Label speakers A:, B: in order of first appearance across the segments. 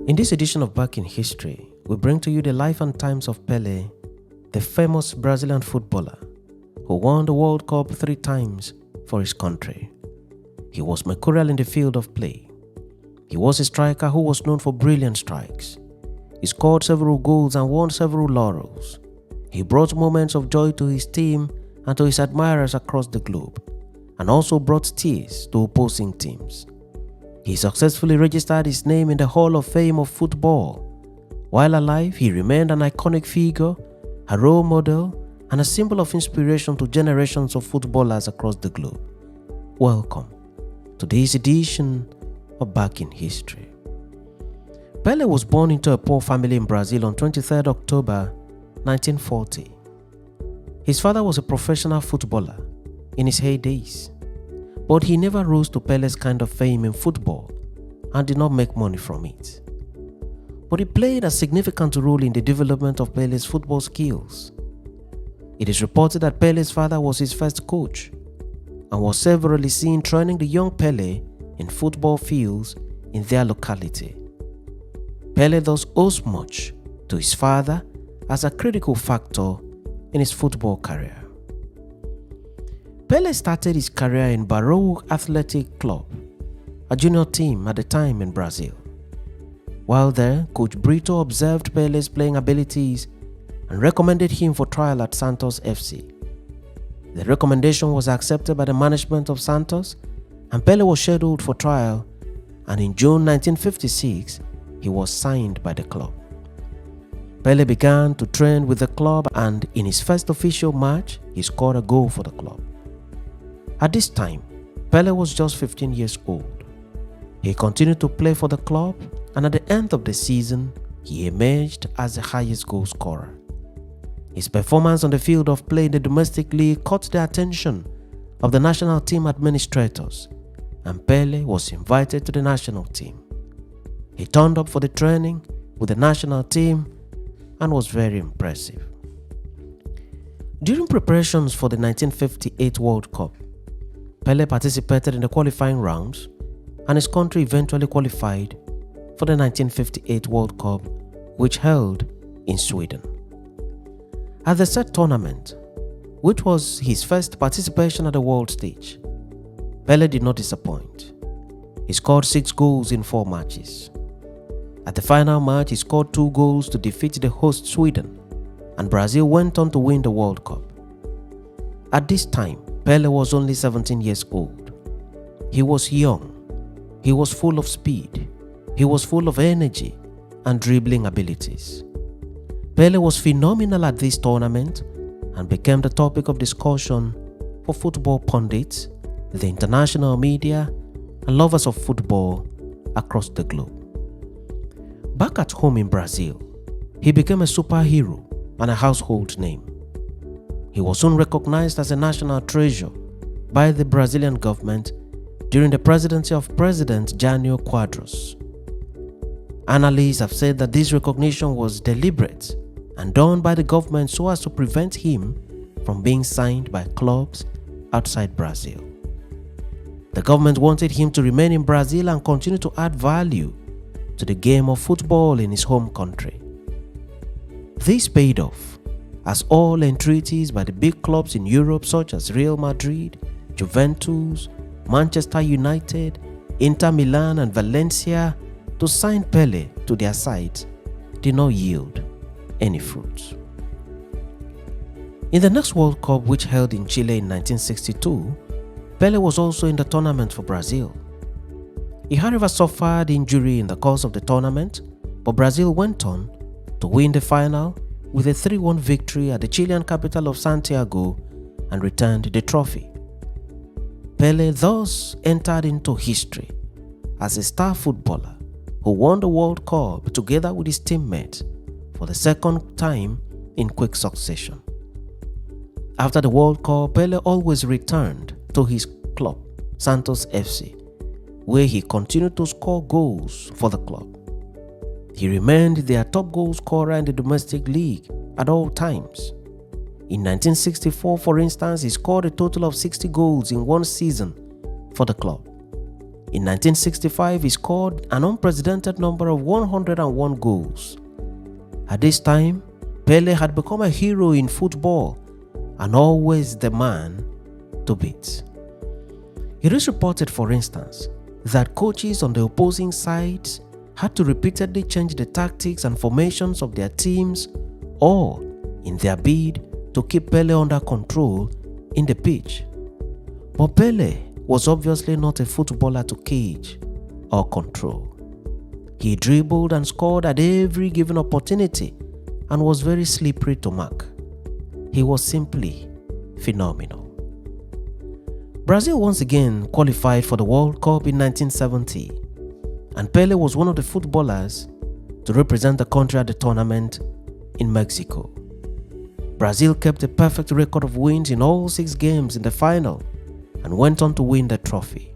A: In this edition of Back in History, we bring to you the life and times of Pele, the famous Brazilian footballer who won the World Cup 3 times for his country. He was mercurial in the field of play. He was a striker who was known for brilliant strikes. He scored several goals and won several laurels. He brought moments of joy to his team and to his admirers across the globe, and also brought tears to opposing teams. He successfully registered his name in the Hall of Fame of football. While alive, he remained an iconic figure, a role model, and a symbol of inspiration to generations of footballers across the globe. Welcome to this edition of Back in History. Pele was born into a poor family in Brazil on 23rd October 1940. His father was a professional footballer in his heydays, but he never rose to Pele's kind of fame in football and did not make money from it. But he played a significant role in the development of Pele's football skills. It is reported that Pele's father was his first coach and was severally seen training the young Pele in football fields in their locality. Pele thus owes much to his father as a critical factor in his football career. Pele started his career in Barrow Athletic Club, a junior team at the time in Brazil. While there, Coach Brito observed Pele's playing abilities and recommended him for trial at Santos FC. The recommendation was accepted by the management of Santos, and Pele was scheduled for trial, and in June 1956, he was signed by the club. Pele began to train with the club, and in his first official match, he scored a goal for the club. At this time, Pele was just 15 years old. He continued to play for the club, and at the end of the season, he emerged as the highest goal scorer. His performance on the field of play in the domestic league caught the attention of the national team administrators, and Pele was invited to the national team. He turned up for the training with the national team and was very impressive. During preparations for the 1958 World Cup, Pele participated in the qualifying rounds, and his country eventually qualified for the 1958 World Cup, which held in Sweden. At the said tournament, which was his first participation at the world stage, Pele did not disappoint. He scored 6 goals in 4 matches. At the final match, he scored 2 goals to defeat the host Sweden, and Brazil went on to win the World Cup. At this time, Pele was only 17 years old. He was young. He was full of speed. He was full of energy and dribbling abilities. Pele was phenomenal at this tournament and became the topic of discussion for football pundits, the international media, and lovers of football across the globe. Back at home in Brazil, he became a superhero and a household name. He was soon recognized as a national treasure by the Brazilian government during the presidency of President Jânio Quadros. Analysts have said that this recognition was deliberate and done by the government so as to prevent him from being signed by clubs outside Brazil. The government wanted him to remain in Brazil and continue to add value to the game of football in his home country. This paid off, as all entreaties by the big clubs in Europe such as Real Madrid, Juventus, Manchester United, Inter Milan and Valencia to sign Pele to their sides did not yield any fruits. In the next World Cup, which held in Chile in 1962, Pele was also in the tournament for Brazil. He however suffered injury in the course of the tournament, but Brazil went on to win the final with a 3-1 victory at the Chilean capital of Santiago and returned the trophy. Pele thus entered into history as a star footballer who won the World Cup together with his teammates for the second time in quick succession. After the World Cup, Pele always returned to his club, Santos FC, where he continued to score goals for the club. He remained their top goal scorer in the domestic league at all times. In 1964, for instance, he scored a total of 60 goals in one season for the club. In 1965, he scored an unprecedented number of 101 goals. At this time, Pele had become a hero in football and always the man to beat. It is reported, for instance, that coaches on the opposing sides had to repeatedly change the tactics and formations of their teams, all in their bid to keep Pele under control in the pitch. But Pele was obviously not a footballer to cage or control. He dribbled and scored at every given opportunity and was very slippery to mark. He was simply phenomenal. Brazil once again qualified for the World Cup in 1970, and Pele was one of the footballers to represent the country at the tournament in Mexico. Brazil kept a perfect record of wins in all 6 games in the final and went on to win the trophy,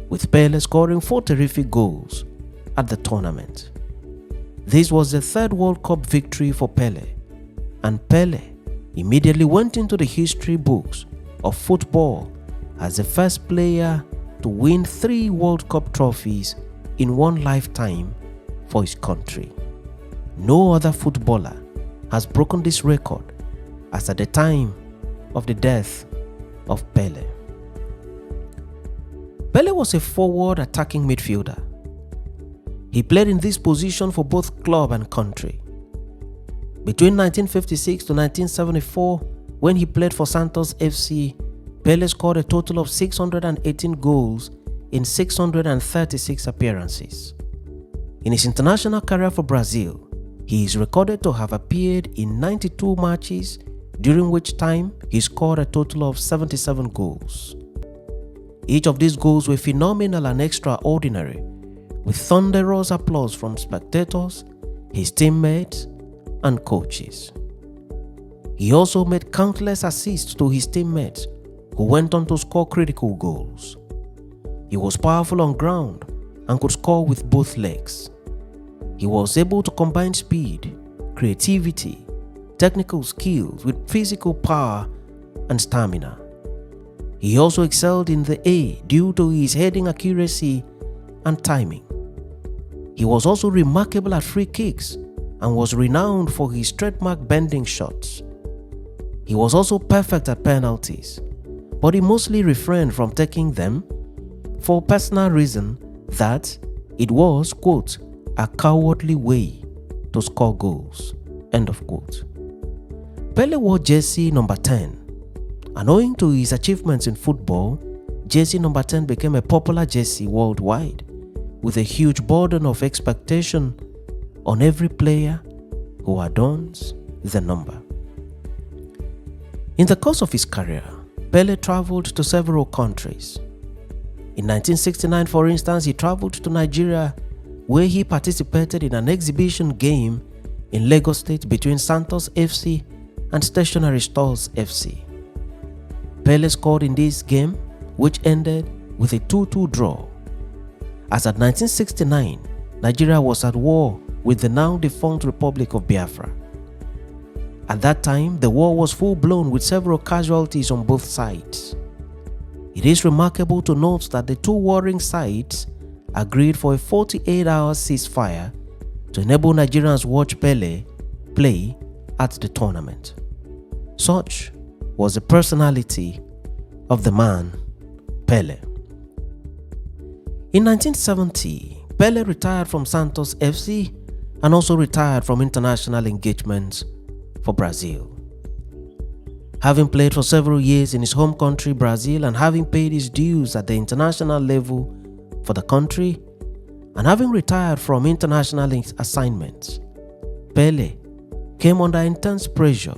A: with Pele scoring 4 terrific goals at the tournament. This was the 3rd World Cup victory for Pele, and Pele immediately went into the history books of football as the first player to win 3 World Cup trophies in one lifetime for his country. No other footballer has broken this record as at the time of the death of Pele. Pele was a forward attacking midfielder. He played in this position for both club and country. Between 1956 to 1974, when he played for Santos FC, Pele scored a total of 618 goals in 636 appearances. In his international career for Brazil, he is recorded to have appeared in 92 matches, during which time he scored a total of 77 goals. Each of these goals were phenomenal and extraordinary, with thunderous applause from spectators, his teammates, and coaches. He also made countless assists to his teammates, who went on to score critical goals. He was powerful on ground and could score with both legs. He was able to combine speed, creativity, technical skills with physical power and stamina. He also excelled in the air due to his heading accuracy and timing. He was also remarkable at free kicks and was renowned for his trademark bending shots. He was also perfect at penalties, but he mostly refrained from taking them for personal reason that it was, quote, a cowardly way to score goals, end of quote. Pele wore jersey number 10, and owing to his achievements in football, jersey number 10 became a popular jersey worldwide, with a huge burden of expectation on every player who adorns the number. In the course of his career, Pele traveled to several countries. In 1969, for instance, he traveled to Nigeria, where he participated in an exhibition game in Lagos State between Santos FC and Stationery Stores FC. Pele scored in this game, which ended with a 2-2 draw. As at 1969, Nigeria was at war with the now defunct Republic of Biafra. At that time, the war was full-blown with several casualties on both sides. It is remarkable to note that the 2 warring sides agreed for a 48-hour ceasefire to enable Nigerians watch Pele play at the tournament. Such was the personality of the man, Pele. In 1970, Pele retired from Santos FC and also retired from international engagements for Brazil. Having played for several years in his home country, Brazil, and having paid his dues at the international level for the country, and having retired from international assignments, Pele came under intense pressure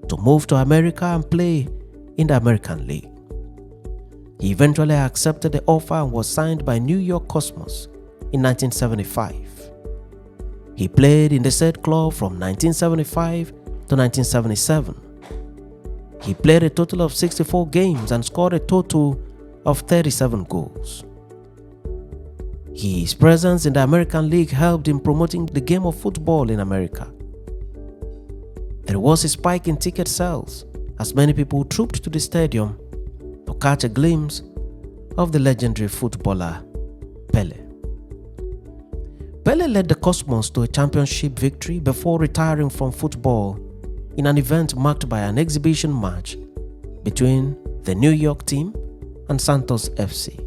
A: to move to America and play in the American League. He eventually accepted the offer and was signed by New York Cosmos in 1975. He played in the said club from 1975 to 1977. He played a total of 64 games and scored a total of 37 goals. His presence in the American League helped in promoting the game of football in America. There was a spike in ticket sales as many people trooped to the stadium to catch a glimpse of the legendary footballer Pele led the Cosmos to a championship victory before retiring from football in an event marked by an exhibition match between the New York team and Santos FC.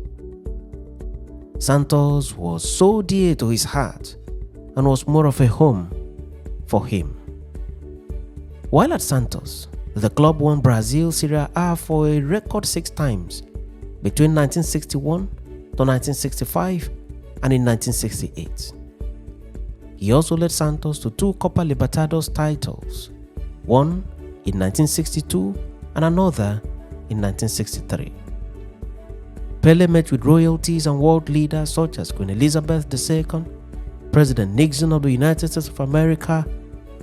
A: Santos was so dear to his heart and was more of a home for him. While at Santos, the club won Brazil Serie A for a record 6 times between 1961 to 1965 and in 1968. He also led Santos to 2 Copa Libertadores titles, one in 1962 and another in 1963. Pele met with royalties and world leaders such as Queen Elizabeth II, President Nixon of the United States of America,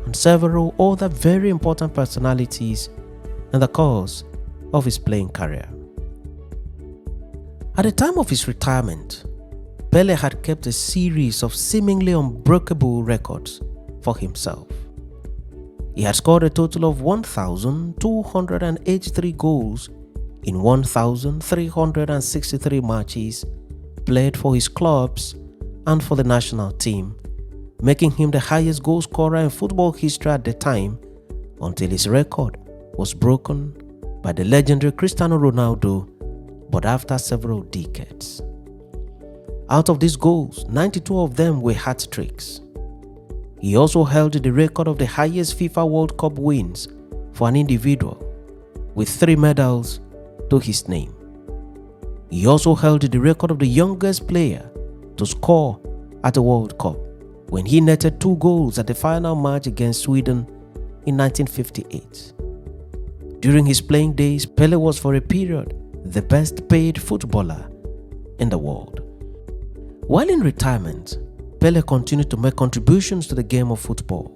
A: and several other very important personalities in the course of his playing career. At the time of his retirement, Pele had kept a series of seemingly unbreakable records for himself. He had scored a total of 1,283 goals in 1,363 matches played for his clubs and for the national team, making him the highest goal scorer in football history at the time, until his record was broken by the legendary Cristiano Ronaldo, but after several decades. Out of these goals, 92 of them were hat-tricks. He also held the record of the highest FIFA World Cup wins for an individual, with 3 medals to his name. He also held the record of the youngest player to score at a World Cup, when he netted 2 goals at the final match against Sweden in 1958. During his playing days, Pele was for a period the best paid footballer in the world. While in retirement, Pele continued to make contributions to the game of football.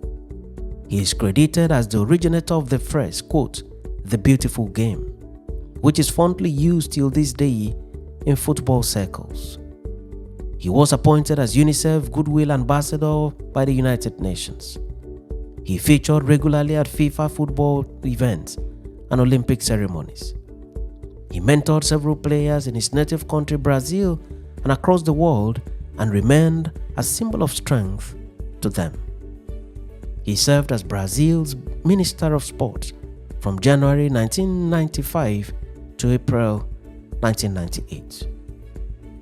A: He is credited as the originator of the phrase, quote, "the beautiful game," which is fondly used till this day in football circles. He was appointed as UNICEF Goodwill Ambassador by the United Nations. He featured regularly at FIFA football events and Olympic ceremonies. He mentored several players in his native country, Brazil, and across the world, and remained a symbol of strength to them. He served as Brazil's Minister of Sport from January 1995 to April 1998.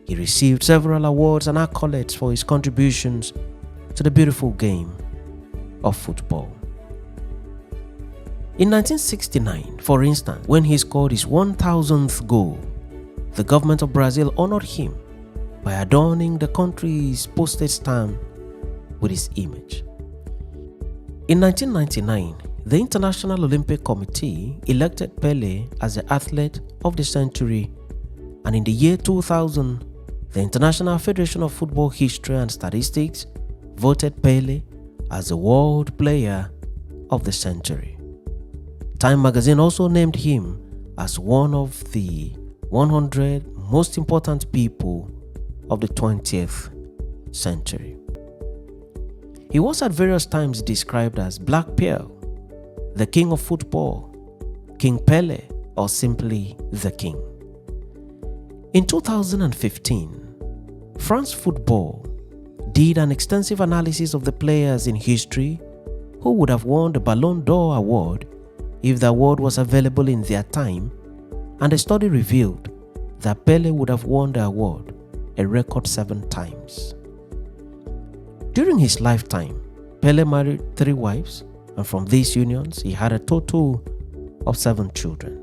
A: He received several awards and accolades for his contributions to the beautiful game of football. In 1969, for instance, when he scored his 1,000th goal, the government of Brazil honored him by adorning the country's postage stamp with his image. In 1999, the International Olympic Committee elected Pele as the Athlete of the Century, and in the year 2000, the International Federation of Football History and Statistics voted Pele as the World Player of the Century. Time magazine also named him as one of the 100 most important people of the 20th century. He was at various times described as Black Pearl, the King of Football, King Pele, or simply the King. In 2015, France Football did an extensive analysis of the players in history who would have won the Ballon d'Or award if the award was available in their time, and the study revealed that Pele would have won the award a record 7 times. During his lifetime, Pele married 3 wives, and from these unions, he had a total of 7 children.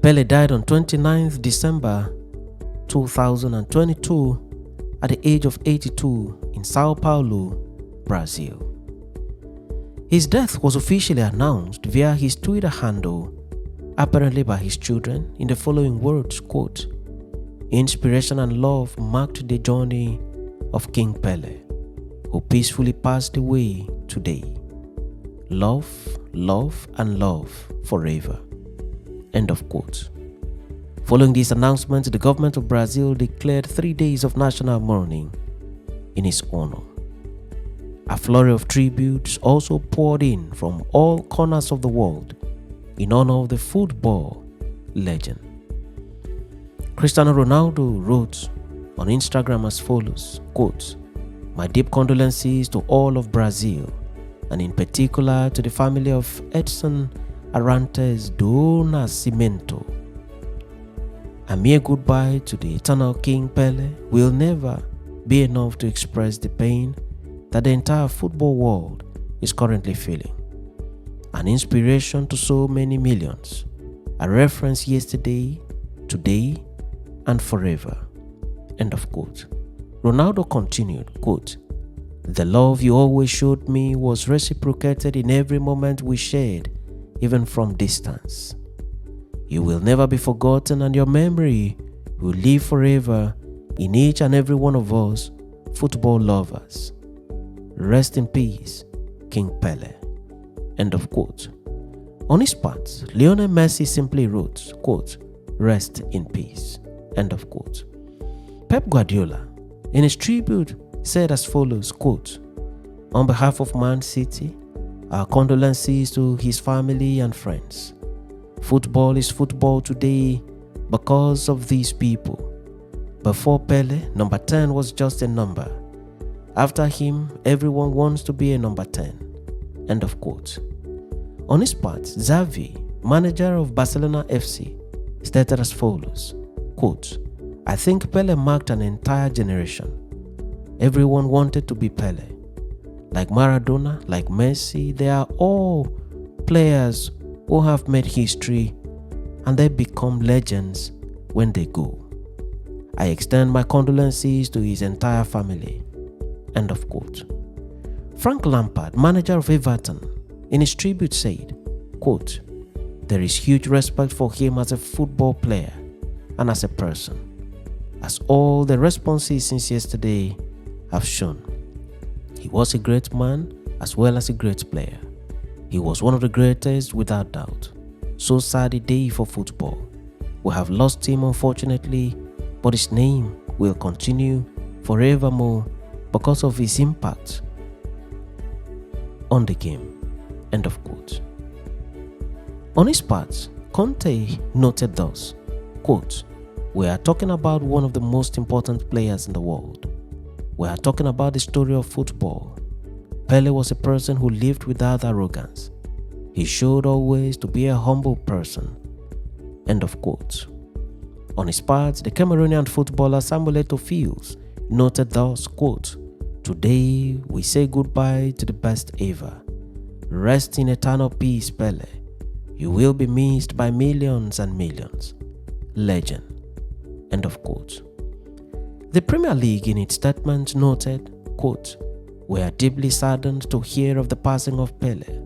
A: Pele died on 29th December 2022 at the age of 82 in Sao Paulo, Brazil. His death was officially announced via his Twitter handle, apparently by his children, in the following words, quote, "Inspiration and love marked the journey of King Pele, who peacefully passed away today. Love, love, and love forever." End of quote. Following this announcement, the government of Brazil declared 3 days of national mourning in his honor. A flurry of tributes also poured in from all corners of the world in honor of the football legend. Cristiano Ronaldo wrote on Instagram as follows, quote, "My deep condolences to all of Brazil, and in particular to the family of Edson Arantes do Nascimento. A mere goodbye to the eternal King Pele will never be enough to express the pain that the entire football world is currently feeling. An inspiration to so many millions, a reference yesterday, today, and forever." End of quote. Ronaldo continued, quote, "The love you always showed me was reciprocated in every moment we shared, even from distance. You will never be forgotten, and your memory will live forever in each and every one of us football lovers. Rest in peace, King Pele." End of quote. On his part, Lionel Messi simply wrote, quote, "Rest in peace." End of quote. Pep Guardiola, in his tribute, said as follows, quote, "On behalf of Man City, our condolences to his family and friends. Football is football today because of these people. Before Pele, number 10 was just a number. After him, everyone wants to be a number 10. End of quote. On his part, Xavi, manager of Barcelona FC, stated as follows, quote, "I think Pele marked an entire generation. Everyone wanted to be Pele. Like Maradona, like Messi, they are all players who have made history, and they become legends when they go. I extend my condolences to his entire family." End of quote. Frank Lampard, manager of Everton, in his tribute said, quote, "There is huge respect for him as a football player and as a person, as all the responses since yesterday have shown. He was a great man as well as a great player. He was one of the greatest without doubt. So sad a day for football. We have lost him unfortunately, but his name will continue forevermore because of his impact on the game." End of quote. On his part, Conte noted thus, quote, "We are talking about one of the most important players in the world. We are talking about the story of football. Pele was a person who lived without arrogance. He showed always to be a humble person." End of quote. On his part, the Cameroonian footballer Samuel Eto'o Fields noted thus, quote, "Today we say goodbye to the best ever. Rest in eternal peace, Pele. You will be missed by millions and millions. Legend." End of quote. The Premier League in its statement noted, quote, "We are deeply saddened to hear of the passing of Pele,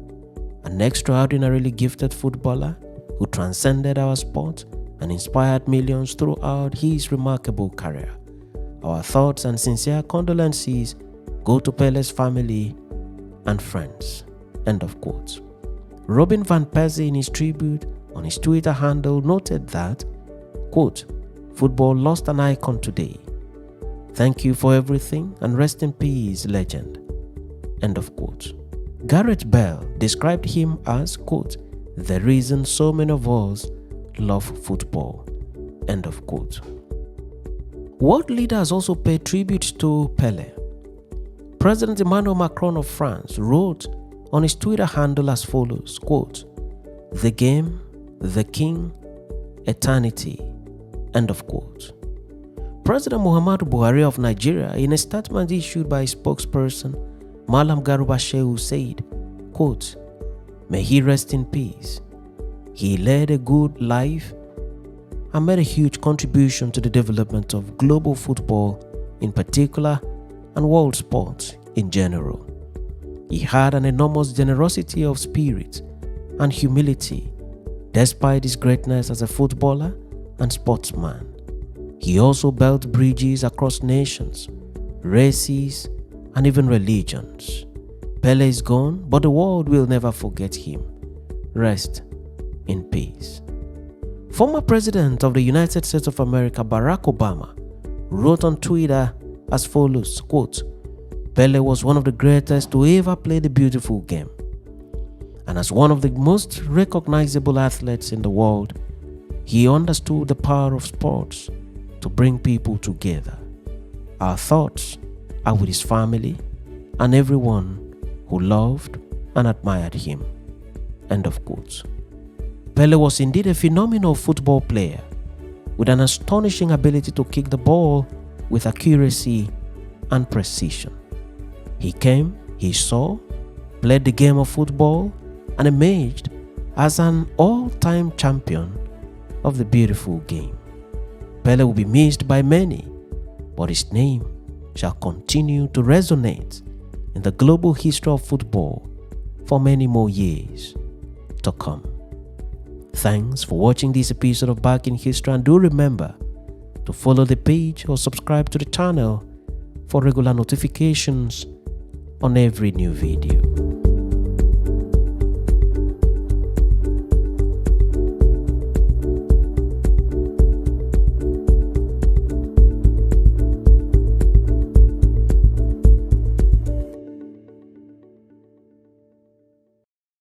A: an extraordinarily gifted footballer who transcended our sport and inspired millions throughout his remarkable career. Our thoughts and sincere condolences go to Pele's family and friends." End of quote. Robin van Persie, in his tribute on his Twitter handle, noted that, quote, "Football lost an icon today. Thank you for everything and rest in peace, legend." End of quote. Gareth Bale described him as, quote, "The reason so many of us love football." End of quote. World leaders also paid tribute to Pele. President Emmanuel Macron of France wrote on his Twitter handle as follows, quote, "The game, the king, eternity." End of quote. President Muhammadu Buhari of Nigeria, in a statement issued by his spokesperson, Malam Garuba Shehu, said, quote, "May he rest in peace. He led a good life and made a huge contribution to the development of global football in particular and world sports in general. He had an enormous generosity of spirit and humility despite his greatness as a footballer and sportsman. He also built bridges across nations, races, and even religions. Pele is gone, but the world will never forget him. Rest in peace." Former President of the United States of America, Barack Obama, wrote on Twitter as follows, quote, "Pele was one of the greatest to ever play the beautiful game. And as one of the most recognizable athletes in the world, he understood the power of sports to bring people together. Our thoughts are with his family and everyone who loved and admired him. End of quote. Pele was indeed a phenomenal football player with an astonishing ability to kick the ball with accuracy and precision. He came, he saw, played the game of football, and emerged as an all-time champion of the beautiful game. Pele will be missed by many, but his name shall continue to resonate in the global history of football for many more years to come. Thanks for watching this episode of Back in History, and do remember to follow the page or subscribe to the channel for regular notifications on every new video.